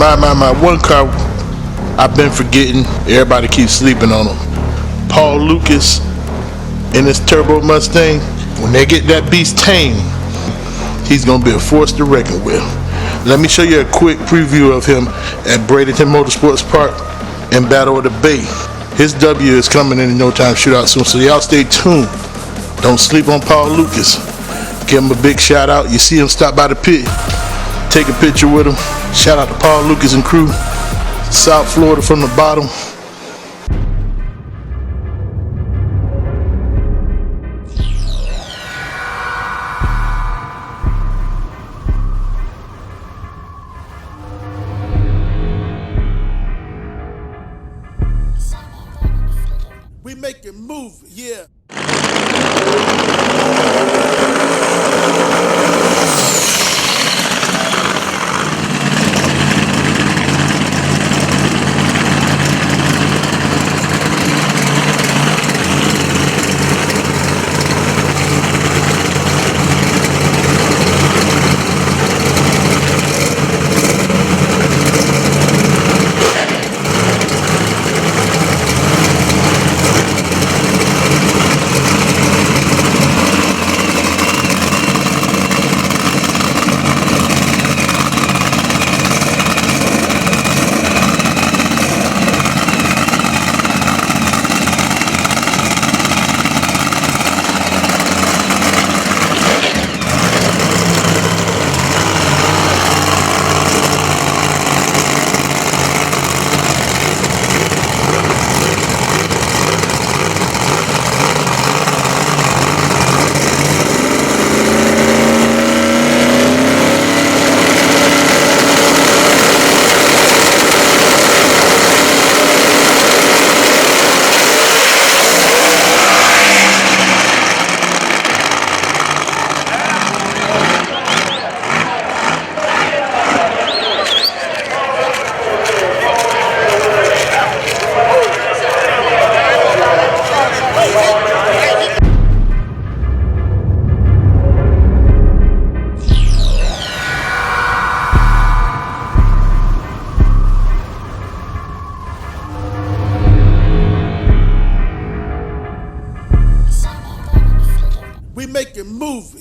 My one car I've been forgetting. Everybody keeps sleeping on him. Paul Lucas in his turbo Mustang. When they get that beast tame, he's gonna be a force to reckon with. Let me show you a quick preview of him at Bradenton Motorsports Park in Battle of the Bay. His W is coming in no time shootout soon, so y'all stay tuned. Don't sleep on Paul Lucas. Give him a big shout out. You see him stop by the pit, take a picture with him. Shout out to Paul Lucas and crew. South Florida from the bottom. We make it move, yeah. We make it move.